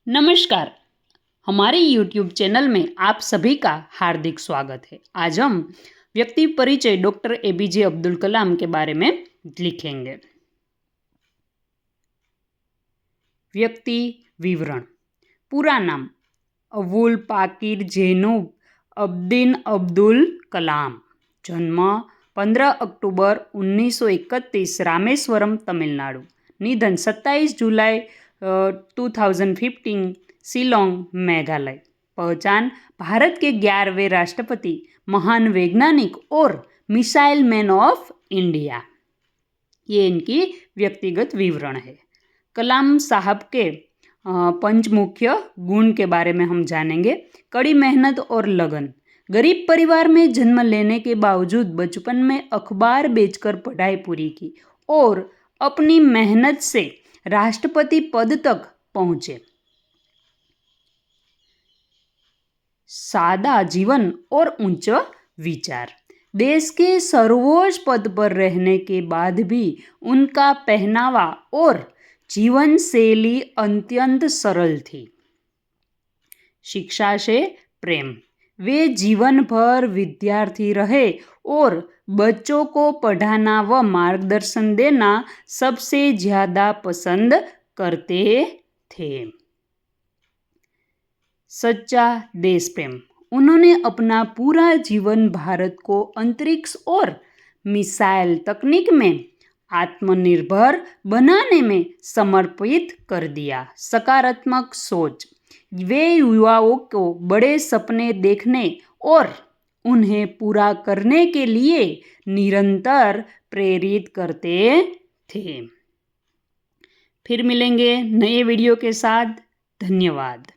नमस्कार। हमारे YouTube channel में आप सभी का हार्दिक स्वागत है। आज हम व्यक्ति परिचय डॉक्टर एपीजे अब्दुल कलाम के बारे में लिखेंगे। व्यक्ति विवरण। पूरा नाम अबुल पाकिर जैनुब अब्दीन अब्दुल कलाम। जन्म 15 अक्टूबर 1931 रामेश्वरम तमिलनाडु। निधन 27 जुलाई 2015 शिलोंग मेघालय। पहचान भारत के 11वें राष्ट्रपति, महान वैज्ञानिक और मिसाइल मैन ऑफ इंडिया। ये इनकी व्यक्तिगत विवरण है। कलाम साहब के पंच मुख्य गुण के बारे में हम जानेंगे। कड़ी मेहनत और लगन। गरीब परिवार में जन्म लेने के बावजूद बचपन में अखबार बेचकर पढ़ाई पूरी की और अपनी मेहनत से राष्ट्रपति पद तक पहुंचे। सादा जीवन और उच्च विचार। देश के सर्वोच्च पद पर रहने के बाद भी उनका पहनावा और जीवन शैली अत्यंत सरल थी। शिक्षा से प्रेम। वे जीवन भर विद्यार्थी रहे और बच्चों को पढ़ाना व मार्गदर्शन देना सबसे ज्यादा पसंद करते थे। सच्चा देश प्रेम। उन्होंने अपना पूरा जीवन भारत को अंतरिक्ष और मिसाइल तकनीक में आत्मनिर्भर बनाने में समर्पित कर दिया। सकारात्मक सोच। वे युवाओं को बड़े सपने देखने और उन्हें पूरा करने के लिए निरंतर प्रेरित करते थे। फिर मिलेंगे नए वीडियो के साथ। धन्यवाद।